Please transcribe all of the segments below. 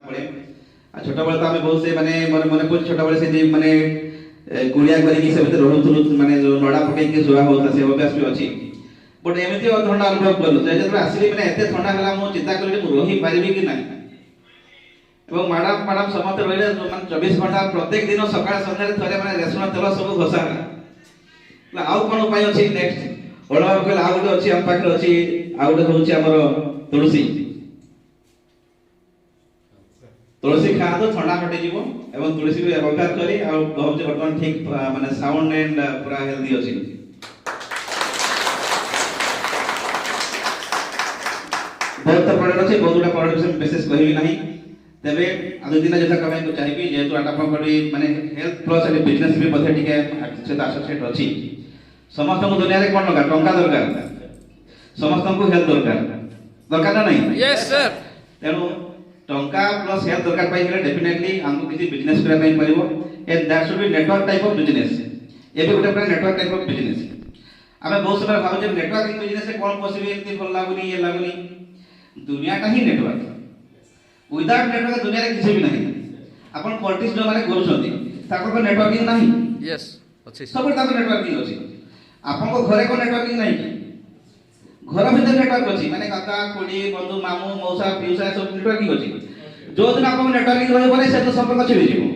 छोट बेले तो आम बहुत से माने मन पड़े छोट बेले से माने गुड़िया करके से रोलु माने नड़ा पकई शुआ होता से अभ्यास भी अच्छी बट एमती ठंडा अनुभव कलु जब आसली मैंने एत ठंडा है मुझे चिंता कली रही पारि कि ना मैडम मैडम समस्त रही 24 घंटा प्रत्येक दिन सकाळ संध्यारे थरे माने रेशम तेल सब घसा आउ कौन उपाय अच्छी नेक्स्ट ओला कहले आउ गोटे अच्छी हम पाखे अच्छी आउ गोटे होची हमर तुलसी तुलसी खाद ठंडा हटे जीवो एवं तुलसी को व्यवहार करी आ बहुत वर्तमान ठीक माने साउंड एंड पूरा हेल्दी अछि बहुत पढ़े अछि बहुत गुडा पढ़े विषय विशेष कहबी नहीं तबे आदि दिन जथा कमाई को चाहिए जेतु आपण करी माने हेल्थ प्लस एंड बिजनेस भी बधे टिके से एसोसिएट अछि समस्त को दुनिया रे कोन लगा टंका दरकार समस्त को हेल्थ दरकार ना नहीं यस सर तेनु टंका प्लस हेल्थ दरकार पाई गेले डेफिनेटली हमको किसी बिजनेस करा पाई परिबो and that should be network type of business ये भी गोटे नेटवर्क टाइप ऑफ बिजनेस हमें बहुत समय भाबो जे नेटवर्किंग बिजनेस से कोन पॉसिबल एंती भल लागुनी ये लागुनी दुनिया का ही नेटवर्क विदाउट नेटवर्क दुनिया रे किसी भी नहीं अपन पॉलिटिक्स जो माने करूछंती ताको को नेटवर्किंग नहीं यस अछि सब ताको नेटवर्किंग अछि आपन को घरे को नेटवर्किंग नहीं घर भीतर नेटवर्क अछि माने काका कोडी बंधु मामू मौसा पिउसा सब नेटवर्किंग अछि जो दिन आपन नेटवर्किंग रहे बोले से तो संपर्क छिड़ी जीवो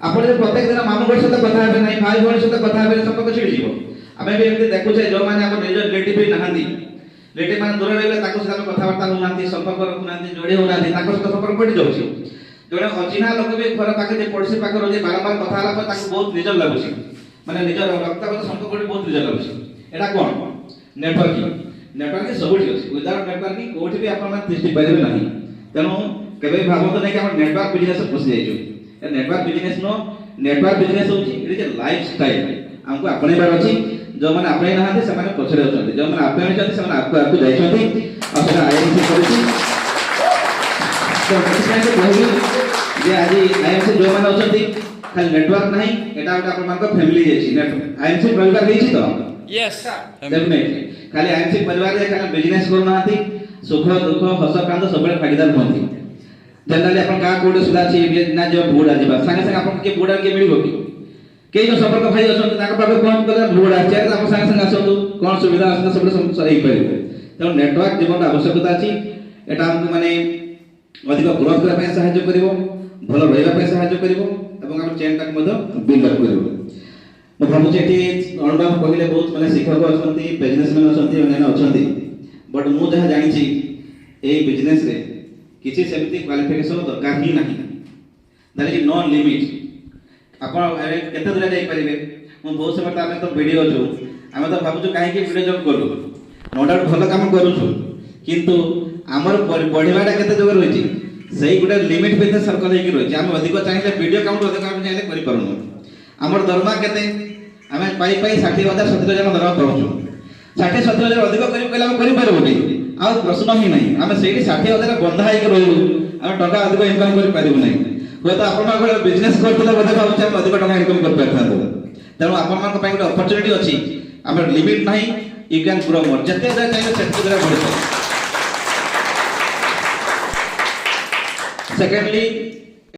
आपण जे प्रत्येक दिन मामू घर सहित कथा हेबे नहीं भाई भौणी सहित कथा हेबे संपर्क छिड़ी जीवो आमे भी एमती देखु छे जो माने आपन निज रिलेटिव भी नहांती रिलेटिव माने दूर रहले ताको से कथा वार्ता हो नांती संपर्क रखु नांती जोड़ी हो नांती ताको से संपर्क पड़ी जाउछि जोने अचिन्हा लोक भी घर पाके जे पड़ोसी पाके रहे बारंबार कथा हला पर ताको बहुत निजर लागुछि माने निजर रक्तगत संपर्क बहुत निजर लागुछि एटा कोन नेटवर्किंग नेटवर्किंग सबुठी अछि विदाउट नेटवर्किंग कोठी भी आपण मान दृष्टि पाइबे नाही तेनु केबे भाबो नै कि हम नेटवर्क बिजनेस पसि जाइछु ए network business no network business होछि it is a lifestyle हमको अपने बार अछि जो माने अपने नहाते से माने पछरे अछंती जो माने अपने अछंती से माने आपको जाइछंती आ सेटा आईएमसी करछि तो किसान के कहबी जे आज आईएमसी जो माने अछंती खाली नेटवर्क नाही एटा गोटे आपण मान को फैमिली अछि नेटवर्क आईएमसी परिवार हेछि तो यस डेफिनेटली खाली आईएमसी परिवार रे खाली बिजनेस करू नाथि सुख दुख हस कांद सबले भागीदार होंती जनरली अपन का कोड सुधा छी ना जो बुढ़ा जीवा संगे संगे अपन के बुढ़ा के मिलिबो के जो संपर्क भाई अछन ताका पाके फोन कले बुढ़ा चाहे अपन संगे संगे आसंतु कोन सुविधा आसना सबले सही परिबे त नेटवर्क जीवन आवश्यकता अछि एटा हमकु माने अधिक ग्रोथ करा पे सहायता करिवो भलो रहइबा पे सहायता करिवो एवं हम चेन तक मध बिल्ड अप करिवो म भाबुचे एठी अनुराग कहिले बहुत माने शिक्षक अछंती बिजनेसमैन अछंती माने अछंती बट मु जहा जानि छी ए बिजनेस रे किछि सेमिति क्वालिफिकेशन दरकार ही नाही दैट इज नो लिमिट आपण केते दूर जाई परिबे मु बहुत समय तामे तो वीडियो छु आमे तो भाबुछु काहे कि वीडियो जब करू नो डाउट भलो काम करू छु किंतु हमर बढ़िबाटा केते जगह रहिछि सही गुटे लिमिट पे सर्कल हेकि रहिछि हम अधिक चाहिले वीडियो काउंट अधिक हम चाहिले करि परनु हमर दरमा केते हमें पाई 60,000 70,000 दरमा पाउछु 60-70,000 अधिक करि कहला हम करि परबोनी आ प्रश्न ही नहीं हम सेठी 60,000 बंधा हेकि रहलु हम टका अधिक इनकम करि पारिबु नहीं हो तो आपण मान बिजनेस करतला बदे भाबु हम अधिक टका इनकम कर पारथां तेनु आपण मान पई गोटे अपॉर्चुनिटी अछि हमर लिमिट नहीं यू कैन ग्रो मोर जते चाहिए सेते द्वारा बढ़े सेकेंडली